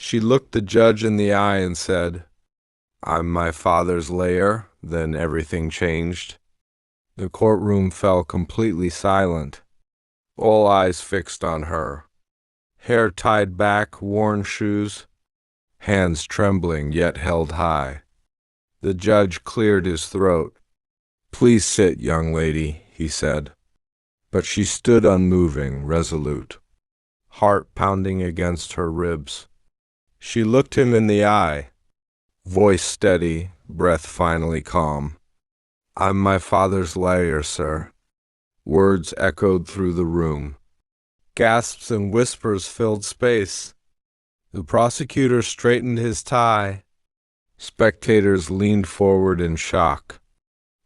She looked the judge in the eye and said, "I'm my father's lair." Then everything changed. The courtroom fell completely silent, all eyes fixed on her. Hair tied back, worn shoes, hands trembling yet held high. The judge cleared his throat. "Please sit, young lady," he said. But she stood unmoving, resolute, heart pounding against her ribs. She looked him in the eye, voice steady, breath finally calm. "I'm my father's lair, sir." Words echoed through the room. Gasps and whispers filled space. The prosecutor straightened his tie. Spectators leaned forward in shock.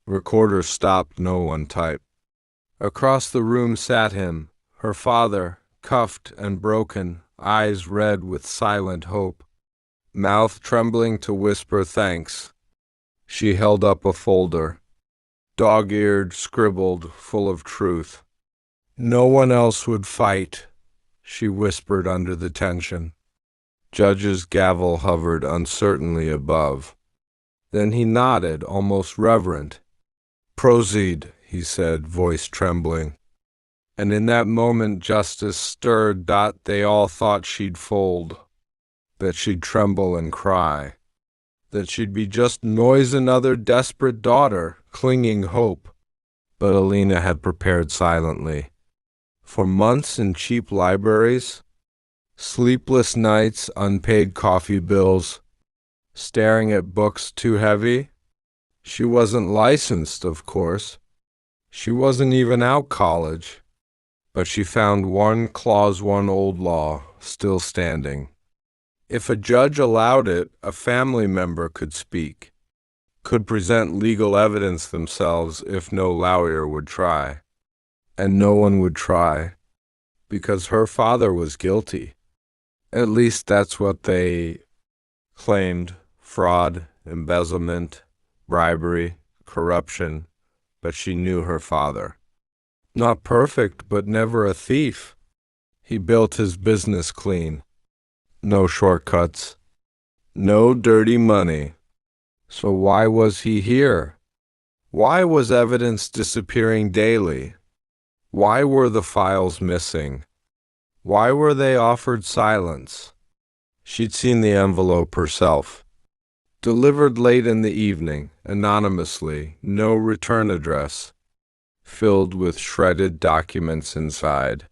Recorder stopped, no one typed. Across the room sat him, her father, cuffed and broken, eyes red with silent hope, mouth trembling to whisper thanks. She held up a folder, dog-eared, scribbled, full of truth. "No one else would fight," she whispered under the tension. Judge's gavel hovered uncertainly above. Then he nodded, almost reverent. "Proceed," he said, voice trembling. And in that moment justice stirred. They all thought she'd fold, that she'd tremble and cry, that she'd be just noise another desperate daughter, clinging hope. But Alina had prepared silently. For months in cheap libraries, sleepless nights, unpaid coffee bills, staring at books too heavy. She wasn't licensed, of course. She wasn't even out college. But she found one clause, one old law, still standing. If a judge allowed it, a family member could speak, could present legal evidence themselves if no lawyer would try. And no one would try, because her father was guilty. At least that's what they claimed: fraud, embezzlement, bribery, corruption. But she knew her father. Not perfect, but never a thief. He built his business clean. No shortcuts. No dirty money. So why was he here? Why was evidence disappearing daily? Why were the files missing? Why were they offered silence? She'd seen the envelope herself. Delivered late in the evening, anonymously, no return address, filled with shredded documents inside.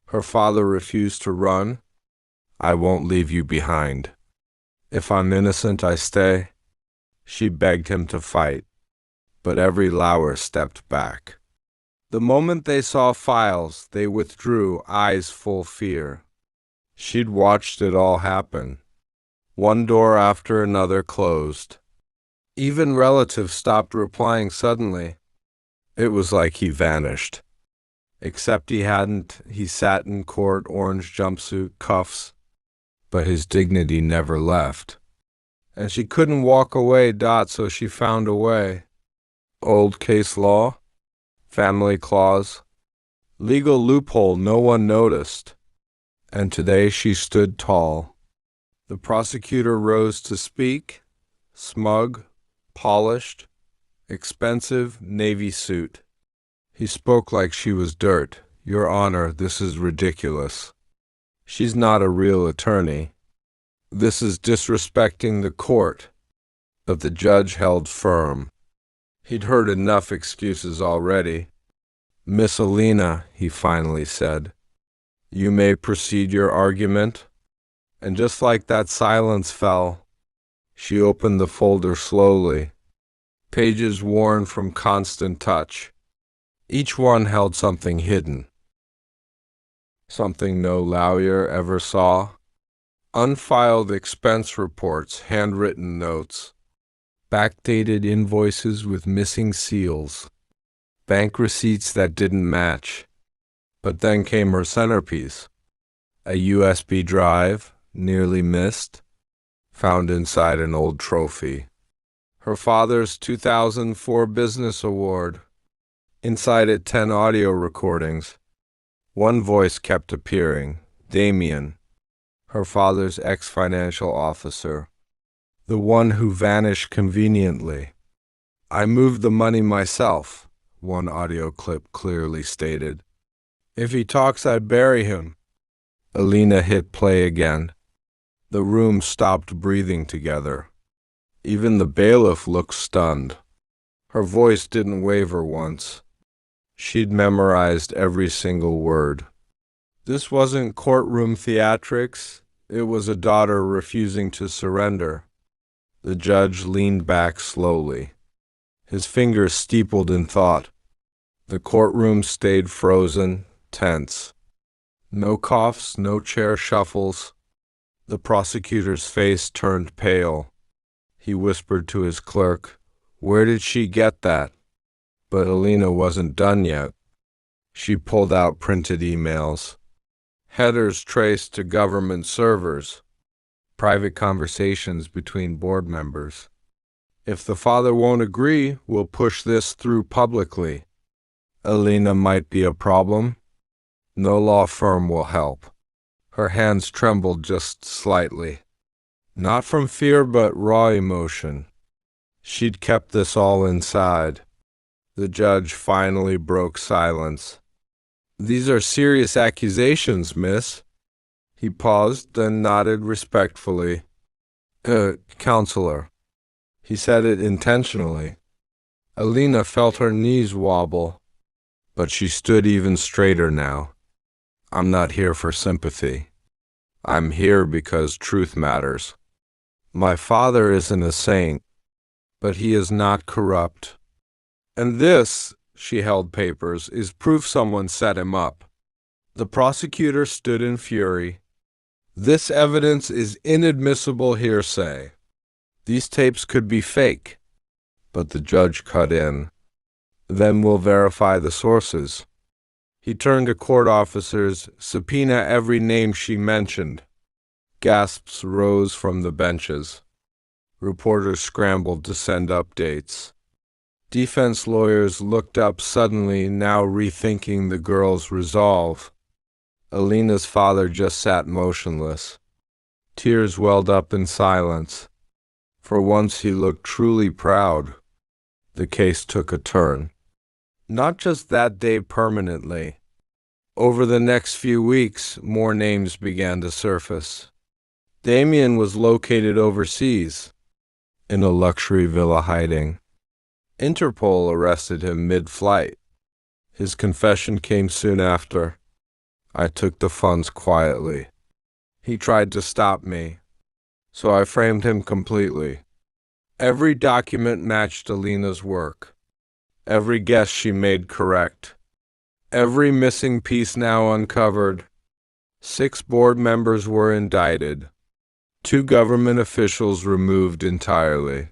Her father refused to run. "I won't leave you behind. If I'm innocent, I stay." She begged him to fight, but every lawyer stepped back. The moment they saw files, they withdrew, eyes full fear. She'd watched it all happen. One door after another closed. Even relatives stopped replying suddenly. It was like he vanished. Except he hadn't. He sat in court, orange jumpsuit, cuffs. But his dignity never left. And she couldn't walk away, so she found a way. Old case law, family clause, legal loophole no one noticed. And today she stood tall. The prosecutor rose to speak, smug, polished, expensive navy suit. He spoke like she was dirt. "Your Honor, this is ridiculous. She's not a real attorney. This is disrespecting the court." But the judge held firm. He'd heard enough excuses already. "Miss Alina," he finally said, "you may proceed your argument." And just like that, silence fell. She opened the folder slowly, pages worn from constant touch. Each one held something hidden, something no lawyer ever saw. Unfiled expense reports, handwritten notes, backdated invoices with missing seals, bank receipts that didn't match. But then came her centerpiece, a USB drive, nearly missed, found inside an old trophy. Her father's 2004 Business Award. Inside it 10 audio recordings. One voice kept appearing, Damien. her father's ex-financial officer, the one who vanished conveniently. "I moved the money myself," one audio clip clearly stated. "If he talks, I'd bury him." Alina hit play again. The room stopped breathing together. Even the bailiff looked stunned. Her voice didn't waver once. She'd memorized every single word. This wasn't courtroom theatrics. It was a daughter refusing to surrender. The judge leaned back slowly. His fingers steepled in thought. The courtroom stayed frozen, tense. No coughs, no chair shuffles. The prosecutor's face turned pale. He whispered to his clerk, "Where did she get that?" But Alina wasn't done yet. She pulled out printed emails. Headers traced to government servers. Private conversations between board members. "If the father won't agree, we'll push this through publicly." Alina might be a problem. No law firm will help. Her hands trembled just slightly. Not from fear, but raw emotion. She'd kept this all inside. The judge finally broke silence. "These are serious accusations, miss." He paused, then nodded respectfully. Counselor." He said it intentionally. Alina felt her knees wobble, but she stood even straighter now. "I'm not here for sympathy. I'm here because truth matters. My father isn't a saint, but he is not corrupt. And this," she held papers, "is proof someone set him up." The prosecutor stood in fury. "This evidence is inadmissible hearsay. These tapes could be fake." But the judge cut in. "Then we'll verify the sources." He turned to court officers, "Subpoena every name she mentioned." Gasps rose from the benches. Reporters scrambled to send updates. Defense lawyers looked up suddenly, now rethinking the girl's resolve. Alina's father just sat motionless. Tears welled up in silence. For once he looked truly proud. The case took a turn. Not just that day permanently. Over the next few weeks, more names began to surface. Damien was located overseas, in a luxury villa hiding. Interpol arrested him mid-flight. His confession came soon after. "I took the funds quietly. He tried to stop me, so I framed him completely." Every document matched Alina's work. Every guess she made correct. Every missing piece now uncovered. 6 board members were indicted. 2 government officials removed entirely.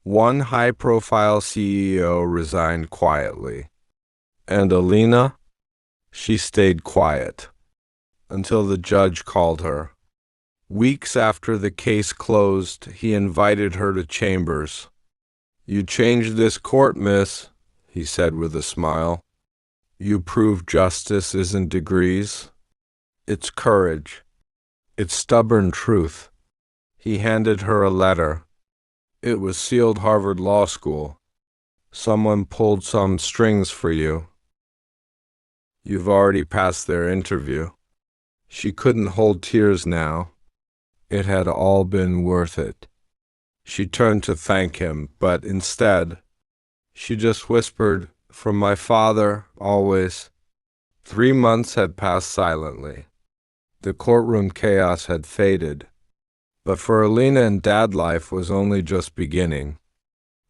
1 high-profile CEO resigned quietly. And Alina? She stayed quiet. Until the judge called her. Weeks after the case closed, he invited her to chambers. "You changed this court, miss," he said with a smile. "You prove justice isn't degrees. It's courage. It's stubborn truth." He handed her a letter. It was sealed Harvard Law School. "Someone pulled some strings for you. You've already passed their interview." She couldn't hold tears now. It had all been worth it. She turned to thank him, but instead, she just whispered, "From my father, always." 3 months had passed silently. The courtroom chaos had faded. But for Alina and Dad, life was only just beginning.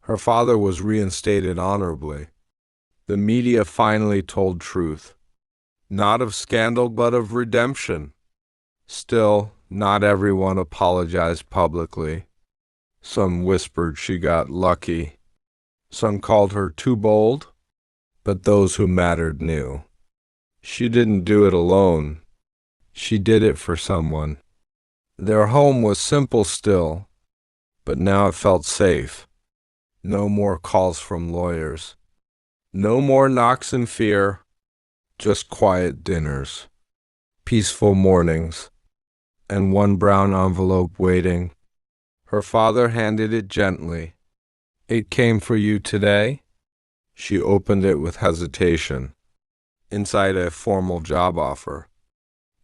Her father was reinstated honorably. The media finally told truth. Not of scandal, but of redemption. Still, not everyone apologized publicly. Some whispered she got lucky. Some called her too bold. But those who mattered knew. She didn't do it alone. She did it for someone. Their home was simple still, but now it felt safe. No more calls from lawyers. No more knocks in fear. Just quiet dinners. Peaceful mornings. and one brown envelope waiting. Her father handed it gently. "It came for you today?" She opened it with hesitation. Inside, a formal job offer.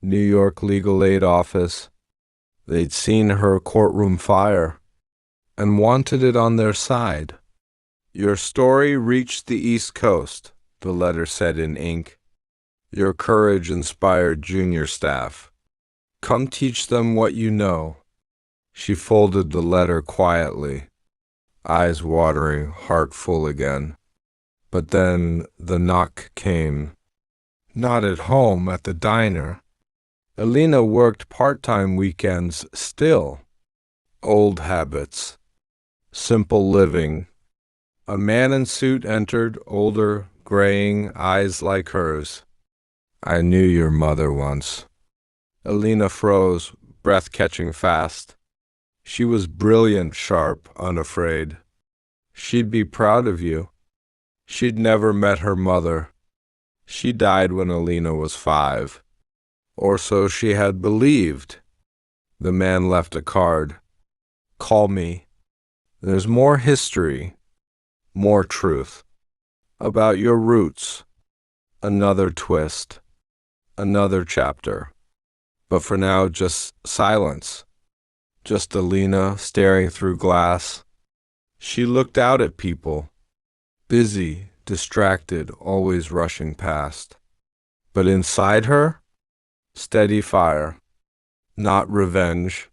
New York legal aid office. They'd seen her courtroom fire and wanted it on their side. "Your story reached the East Coast," the letter said in ink. "Your courage inspired junior staff. Come teach them what you know." She folded the letter quietly, eyes watering, heart full again. But then the knock came. Not at home, at the diner. Alina worked part-time weekends still. Old habits. Simple living. A man in suit entered, older, graying, eyes like hers. "I knew your mother once." Alina froze, breath catching fast. She was brilliant, sharp, unafraid. She'd be proud of you. She'd never met her mother. She died when Alina was 5. Or so she had believed. The man left a card. "Call me. There's more history, more truth. About your roots. Another twist. Another chapter. But for now, just silence. Just Alina staring through glass." She looked out at people. Busy, distracted, always rushing past. But inside her, steady fire. Not revenge.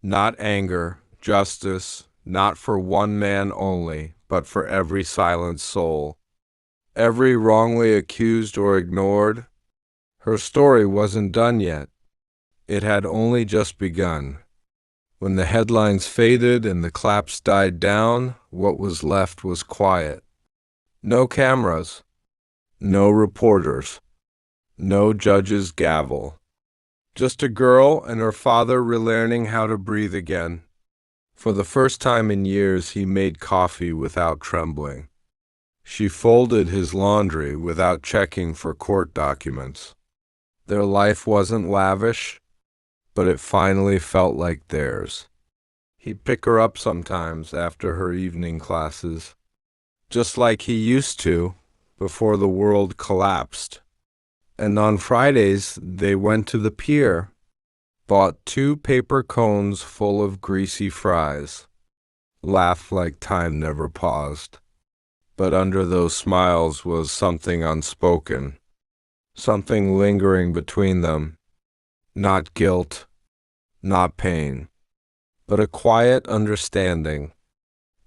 Not anger. Justice. Not for one man only, but for every silent soul. Every wrongly accused or ignored. Her story wasn't done yet. It had only just begun. When the headlines faded and the claps died down, what was left was quiet. No cameras. No reporters. No judge's gavel. Just a girl and her father relearning how to breathe again. For the first time in years, he made coffee without trembling. She folded his laundry without checking for court documents. Their life wasn't lavish, but it finally felt like theirs. He'd pick her up sometimes after her evening classes, just like he used to before the world collapsed. And on Fridays, they went to the pier, bought 2 paper cones full of greasy fries, laughed like time never paused. But under those smiles was something unspoken, something lingering between them. Not guilt, not pain, but a quiet understanding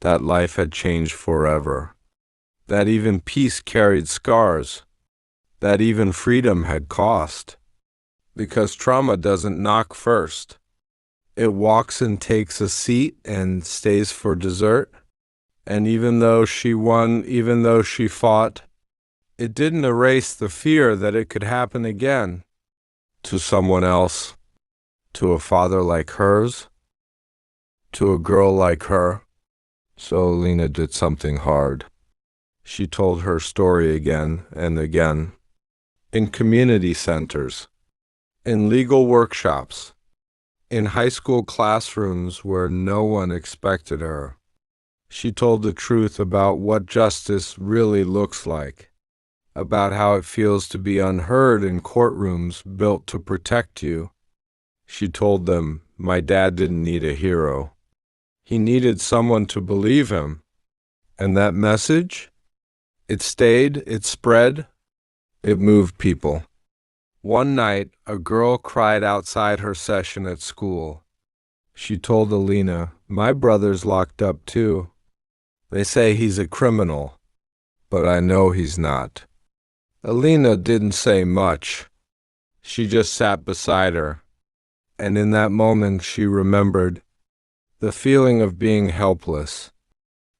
that life had changed forever, that even peace carried scars, that even freedom had cost. Because trauma doesn't knock first. It walks and takes a seat and stays for dessert. And even though she won, even though she fought, it didn't erase the fear that it could happen again. To someone else. To a father like hers. To a girl like her. So Alina did something hard. She told her story again and again. In community centers. In legal workshops. In high school classrooms where no one expected her. She told the truth about what justice really looks like, about how it feels to be unheard in courtrooms built to protect you. She told them, my dad didn't need a hero. He needed someone to believe him. And that message? It stayed, it spread, it moved people. One night, a girl cried outside her session at school. She told Alina, my brother's locked up too. They say he's a criminal, but I know he's not. Alina didn't say much. She just sat beside her, and in that moment she remembered the feeling of being helpless,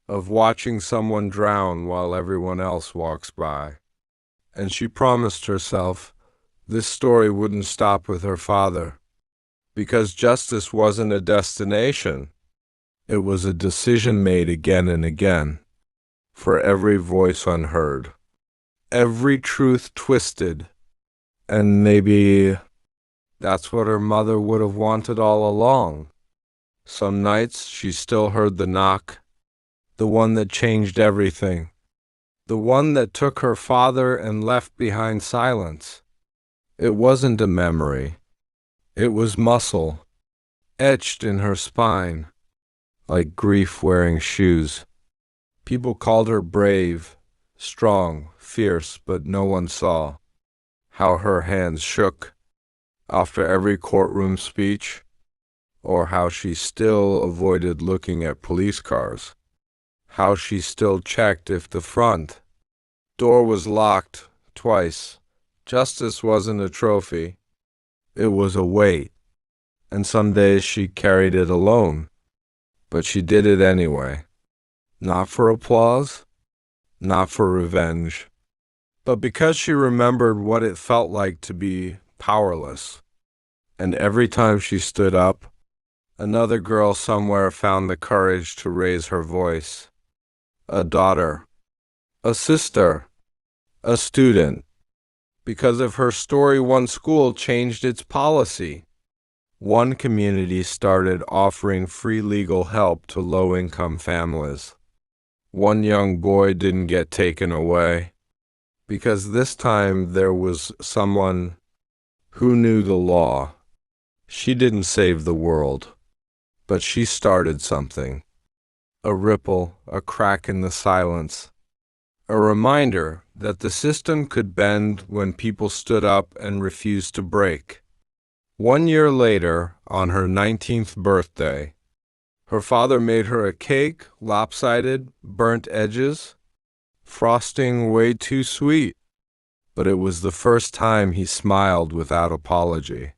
of watching someone drown while everyone else walks by. And she promised herself this story wouldn't stop with her father, because justice wasn't a destination. It was a decision made again and again, for every voice unheard, every truth twisted, and maybe That's what her mother would have wanted all along. Some nights she still heard the knock, the one that changed everything, the one that took her father and left behind silence. It wasn't a memory. It was muscle, etched in her spine, like grief wearing shoes. People called her brave, strong, fierce, but no one saw how her hands shook after every courtroom speech, or how she still avoided looking at police cars, how she still checked if the front door was locked twice. Justice wasn't a trophy, it was a weight, and some days she carried it alone, but she did it anyway. Not for applause, not for revenge, but because she remembered what it felt like to be powerless. And every time she stood up, another girl somewhere found the courage to raise her voice. A daughter, a sister, a student. Because of her story, one school changed its policy. One community started offering free legal help to low-income families. One young boy didn't get taken away, because this time there was someone who knew the law. She didn't save the world, but she started something. A ripple, a crack in the silence. A reminder that the system could bend when people stood up and refused to break. 1 year later, on her 19th birthday, her father made her a cake, lopsided, burnt edges, frosting way too sweet. But it was the first time he smiled without apology.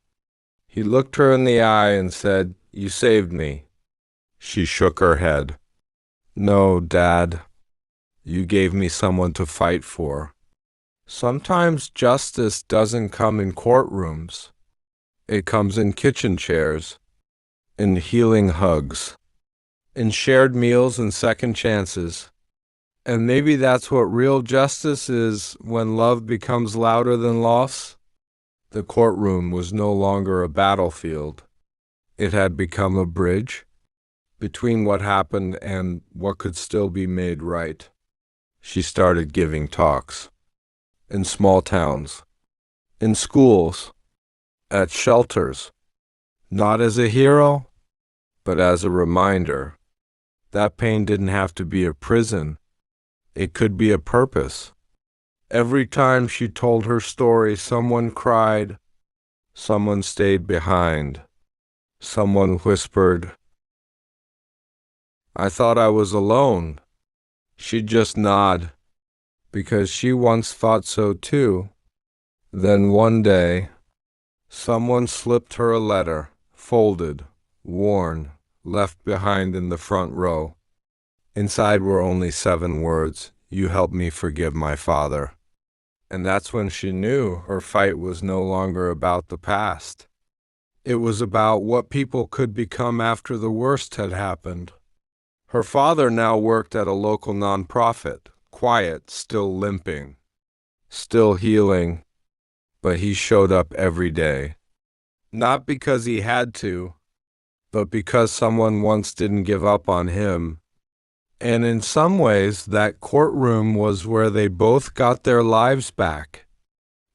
He looked her in the eye and said, "You saved me." She shook her head. "No, Dad. You gave me someone to fight for." Sometimes justice doesn't come in courtrooms. It comes in kitchen chairs, in healing hugs, in shared meals and second chances. And maybe that's what real justice is, when love becomes louder than loss. The courtroom was no longer a battlefield. It had become a bridge between what happened and what could still be made right. She started giving talks in small towns, in schools, at shelters, not as a hero, but as a reminder that pain didn't have to be a prison. It could be a purpose. Every time she told her story, someone cried, someone stayed behind, someone whispered, "I thought I was alone." She'd just nod, because she once thought so too. Then one day, someone slipped her a letter, folded, worn, left behind in the front row. Inside were only 7 words: "You helped me forgive my father." And that's when she knew her fight was no longer about the past. It was about what people could become after the worst had happened. Her father now worked at a local nonprofit, quiet, still limping, still healing, but he showed up every day. Not because he had to, but because someone once didn't give up on him. And in some ways, that courtroom was where they both got their lives back,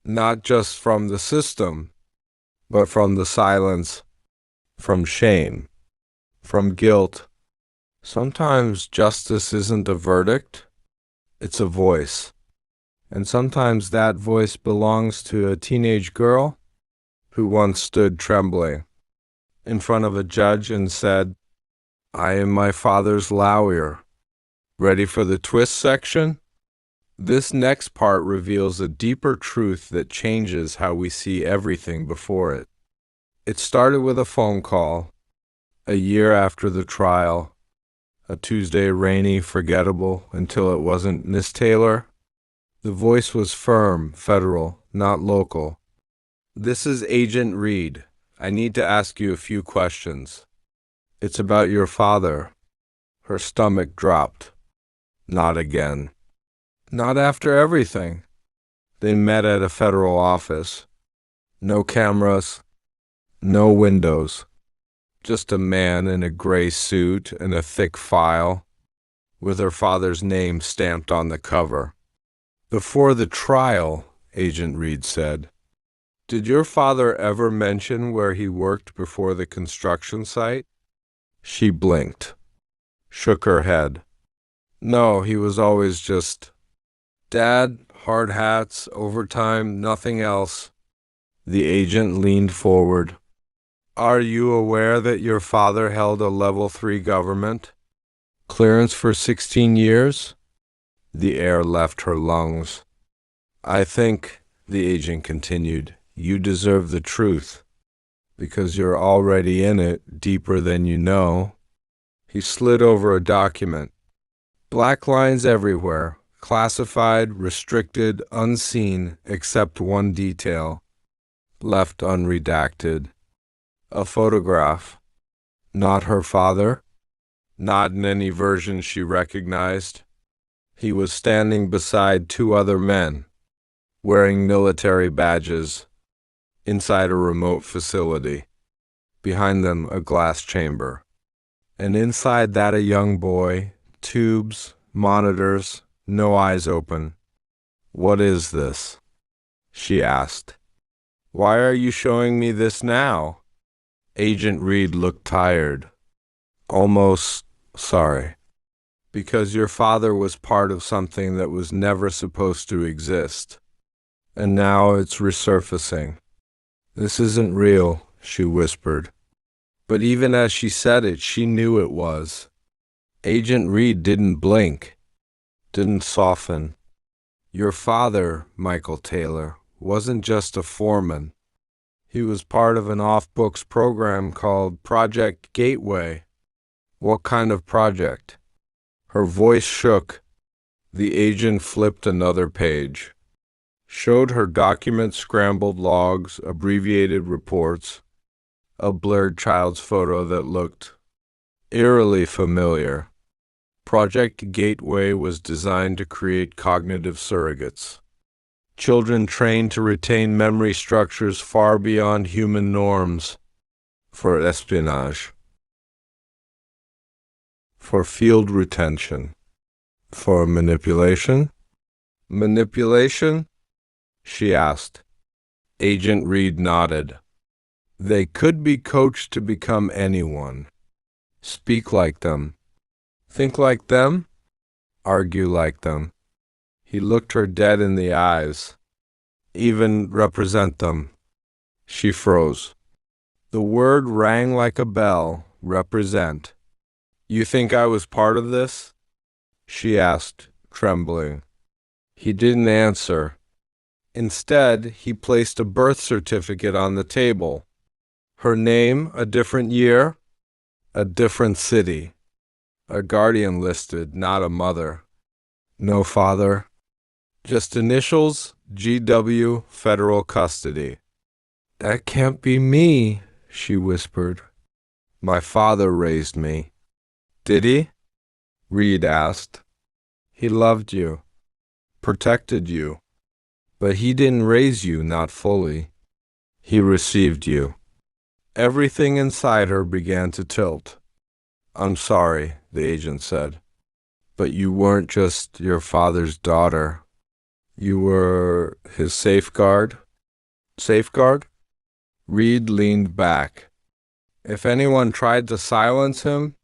not just from the system, but from the silence, from shame, from guilt. Sometimes justice isn't a verdict, it's a voice. And sometimes that voice belongs to a teenage girl who once stood trembling in front of a judge and said, "I am my father's lawyer." Ready for the twist section? This next part reveals a deeper truth that changes how we see everything before it. It started with a phone call, a year after the trial, a Tuesday, rainy, forgettable, until it wasn't "Miss Taylor." The voice was firm, federal, not local. "This is Agent Reed. I need to ask you a few questions. It's about your father." Her stomach dropped. Not again. Not after everything. They met at a federal office. No cameras, No windows. Just a man in a gray suit and a thick file, with her father's name stamped on the cover. Before the trial, Agent Reed said, "Did your father ever mention where he worked before the construction site?" She blinked, shook her head. "No, he was always just, Dad, hard hats, overtime, nothing else." The agent leaned forward. "Are you aware that your father held a level 3 government clearance for 16 years? The air left her lungs. "I think," the agent continued, "you deserve the truth, because you're already in it deeper than you know." He slid over a document. Black lines everywhere, classified, restricted, unseen, except one detail, left unredacted. A photograph. Not her father. Not in any version she recognized. He was standing beside two other men, wearing military badges, inside a remote facility. Behind them, a glass chamber. And inside that, a young boy, tubes, monitors, no eyes open. "What is this?" she asked. "Why are you showing me this now?" Agent Reed looked tired. "Almost sorry. Because your father was part of something that was never supposed to exist. And now it's resurfacing." "This isn't real," she whispered. But even as she said it, she knew it was. Agent Reed didn't blink, didn't soften. "Your father, Michael Taylor, wasn't just a foreman. He was part of an off-books program called Project Gateway." "What kind of project?" Her voice shook. The agent flipped another page, showed her document-scrambled logs, abbreviated reports, a blurred child's photo that looked eerily familiar. Project Gateway was designed to create cognitive surrogates. Children trained to retain memory structures far beyond human norms, for espionage, for field retention, for manipulation. "Manipulation?" she asked. Agent Reed nodded. "They could be coached to become anyone. Speak like them. Think like them. Argue like them." He looked her dead in the eyes. "Even represent them." She froze. The word rang like a bell. Represent. "You think I was part of this?" she asked, trembling. He didn't answer. Instead, he placed a birth certificate on the table. Her name, a different year, a different city. A guardian listed, not a mother. No father. Just initials, GW, federal custody. "That can't be me," she whispered. "My father raised me." "Did he?" Reed asked. "He loved you, protected you, but he didn't raise you, not fully. He received you." Everything inside her began to tilt. "I'm sorry," the agent said, "but you weren't just your father's daughter. You were his safeguard." "Safeguard?" Reed leaned back. "If anyone tried to silence him,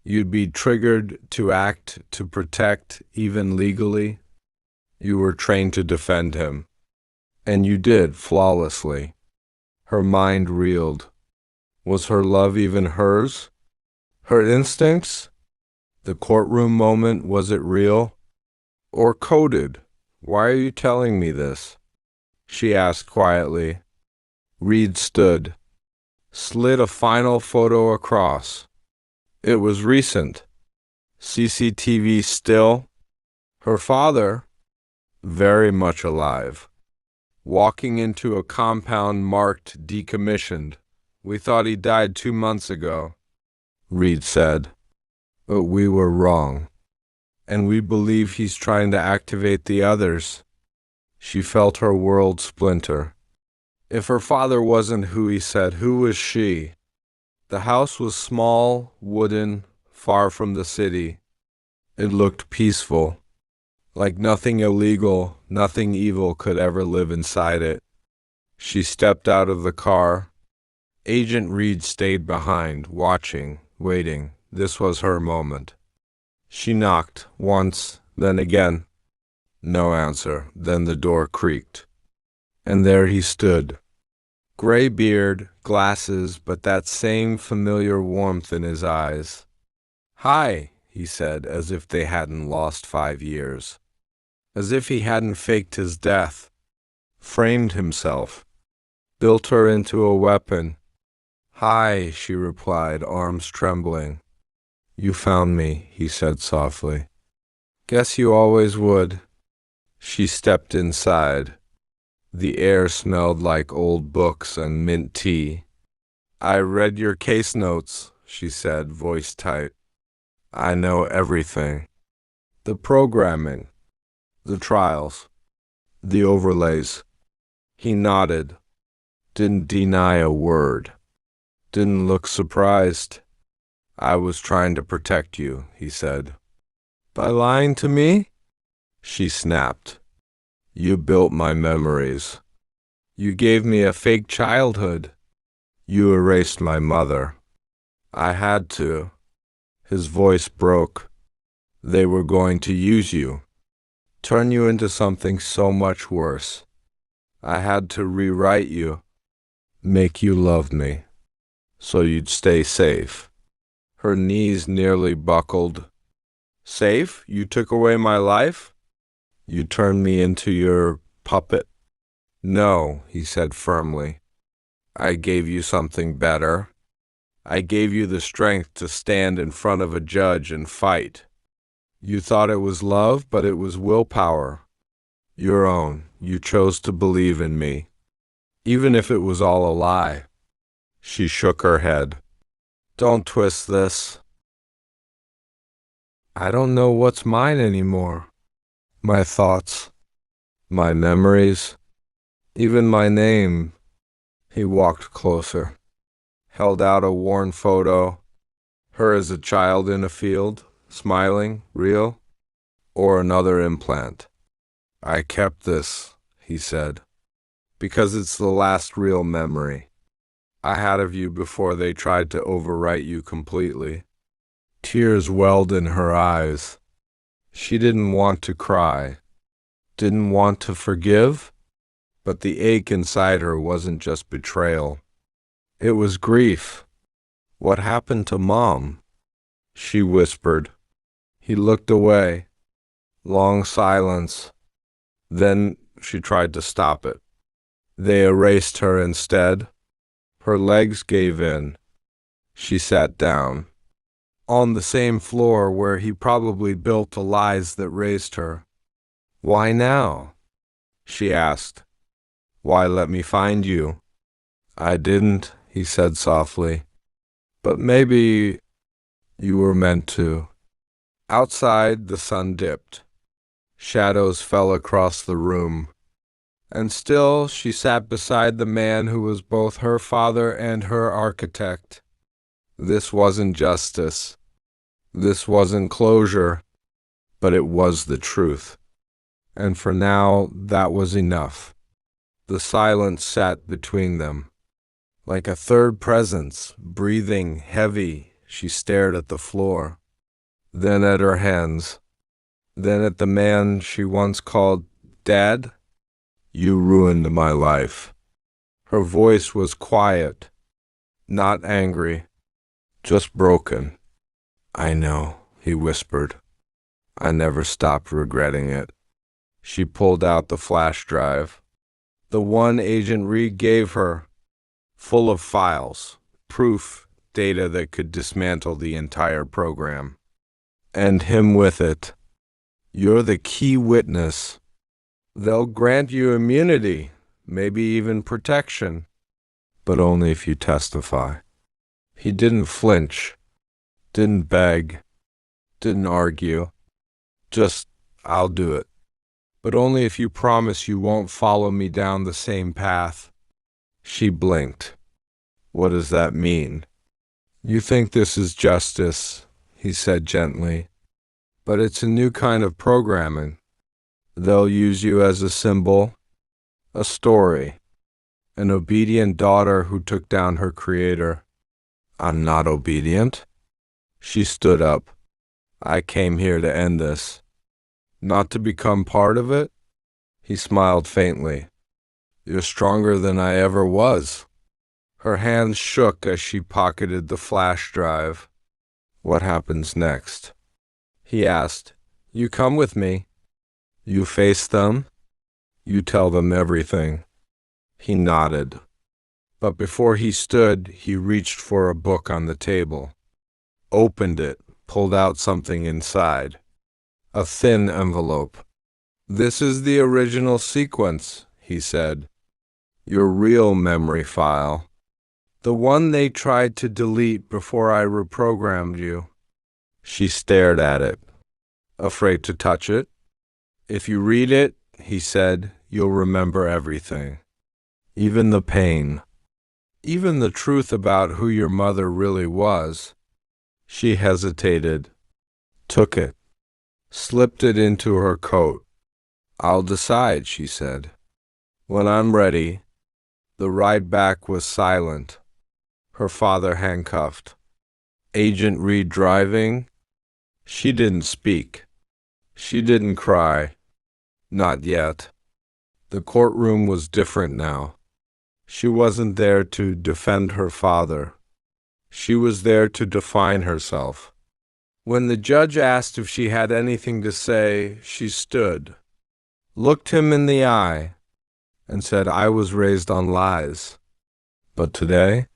you'd be triggered to act to protect, even legally. You were trained to defend him. And you did, flawlessly." Her mind reeled. Was her love even hers? Her instincts? The courtroom moment, was it real? Or coded? "Why are you telling me this?" she asked quietly. Reed stood, slid a final photo across. It was recent. CCTV still. Her father, very much alive, walking into a compound marked decommissioned. "We thought he died 2 months ago," Reed said. "But we were wrong. And we believe he's trying to activate the others." She felt her world splinter. If her father wasn't who he said, who was she? The house was small, wooden, far from the city. It looked peaceful, like nothing illegal, nothing evil could ever live inside it. She stepped out of the car. Agent Reed stayed behind, watching, waiting. This was her moment. She knocked once, then again. No answer. Then the door creaked. And there he stood. Gray beard, glasses, but that same familiar warmth in his eyes. "Hi," he said, as if they hadn't lost 5 years. As if he hadn't faked his death, framed himself, built her into a weapon. "Hi," she replied, arms trembling. "You found me," he said softly. "Guess you always would." She stepped inside. The air smelled like old books and mint tea. "I read your case notes," she said, voice tight. "I know everything. The programming, the trials, the overlays." He nodded, didn't deny a word, didn't look surprised. "I was trying to protect you," he said. "By lying to me?" She snapped. "You built my memories. You gave me a fake childhood. You erased my mother. I had to." His voice broke. "They were going to use you, turn you into something so much worse. I had to rewrite you, make you love me, so you'd stay safe." Her knees nearly buckled. "Safe? You took away my life? You turned me into your puppet?" "No," he said firmly. "I gave you something better. I gave you the strength to stand in front of a judge and fight. You thought it was love, but it was willpower. Your own. You chose to believe in me, even if it was all a lie." She shook her head. "Don't twist this. I don't know what's mine anymore. My thoughts, my memories, even my name." He walked closer, held out a worn photo, her as a child in a field, smiling, real, or another implant. "I kept this," he said, "because it's the last real memory I had of you before they tried to overwrite you completely." Tears welled in her eyes. She didn't want to cry, didn't want to forgive, but the ache inside her wasn't just betrayal. It was grief. "What happened to Mom?" she whispered. He looked away. Long silence. Then she tried to stop it. They erased her instead. Her legs gave in. She sat down, on the same floor where he probably built the lies that raised her. "Why now?" she asked. "Why let me find you?" "I didn't," he said softly. "But maybe you were meant to." Outside, the sun dipped. Shadows fell across the room. And still she sat beside the man who was both her father and her architect. This wasn't justice. This wasn't closure. But it was the truth. And for now, that was enough. The silence sat between them. Like a third presence, breathing heavy, she stared at the floor, then at her hands, then at the man she once called Dad. "You ruined my life." Her voice was quiet, not angry, just broken. "I know," he whispered. "I never stopped regretting it." She pulled out the flash drive, the one Agent Reed gave her, full of files, proof, data that could dismantle the entire program. "And him with it. You're the key witness. They'll grant you immunity, maybe even protection, but only if you testify." He didn't flinch, didn't beg, didn't argue. Just, "I'll do it. But only if you promise you won't follow me down the same path." She blinked. What does that mean? You think this is justice, he said gently, but it's a new kind of programming. They'll use you as a symbol, a story, an obedient daughter who took down her creator. I'm not obedient. She stood up. I came here to end this, not to become part of it. He smiled faintly. You're stronger than I ever was. Her hands shook as she pocketed the flash drive. What happens next? He asked. You come with me. You face them. You tell them everything. He nodded. But before he stood, he reached for a book on the table, opened it, pulled out something inside. A thin envelope. This is the original sequence, he said. Your real memory file. The one they tried to delete before I reprogrammed you. She stared at it, afraid to touch it. If you read it, he said, you'll remember everything. Even the pain. Even the truth about who your mother really was. She hesitated, took it, slipped it into her coat. I'll decide, she said. When I'm ready. The ride back was silent. Her father handcuffed. Agent Reed driving. She didn't speak. She didn't cry. Not yet. The courtroom was different now. She wasn't there to defend her father. She was there to define herself. When the judge asked if she had anything to say, she stood, looked him in the eye, and said, I was raised on lies. But today,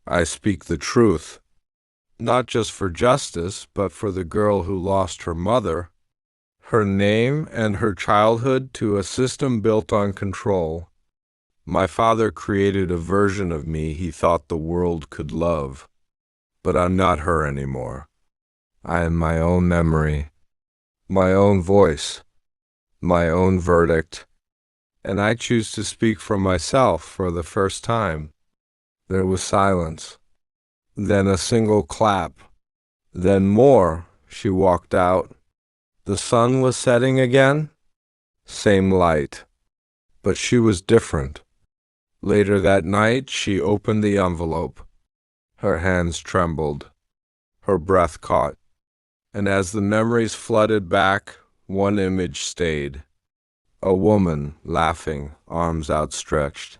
I speak the truth, not just for justice, but for the girl who lost her mother, her name and her childhood to a system built on control. My father created a version of me he thought the world could love, but I'm not her anymore. I am my own memory, my own voice, my own verdict, and I choose to speak for myself for the first time. There was silence, then a single clap, then more. She walked out. The sun was setting again, same light, but she was different. Later that night, she opened the envelope. Her hands trembled. Her breath caught. And as the memories flooded back, one image stayed. A woman, laughing, arms outstretched,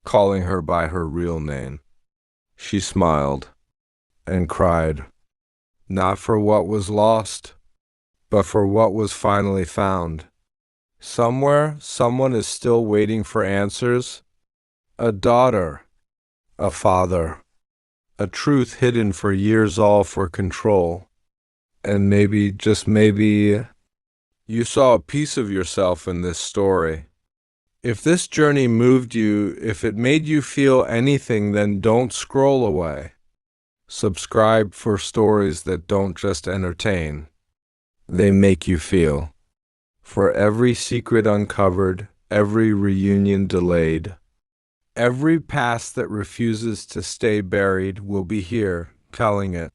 calling her by her real name. She smiled and cried, not for what was lost, but for what was finally found. Somewhere, someone is still waiting for answers. A daughter, a father, a truth hidden for years, all for control. And maybe, just maybe, you saw a piece of yourself in this story. If this journey moved you, if it made you feel anything, then don't scroll away. Subscribe for stories that don't just entertain. They make you feel. For every secret uncovered, every reunion delayed, every past that refuses to stay buried will be here, telling it.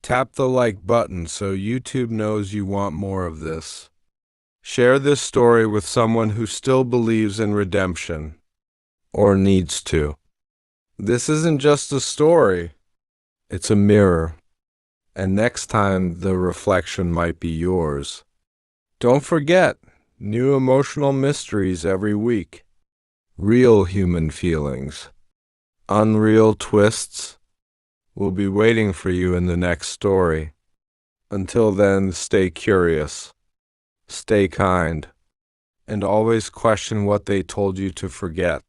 Tap the like button so YouTube knows you want more of this. Share this story with someone who still believes in redemption, or needs to. This isn't just a story, it's a mirror, and next time the reflection might be yours. Don't forget, new emotional mysteries every week. Real human feelings, unreal twists will be waiting for you in the next story. Until then, stay curious, stay kind, and always question what they told you to forget.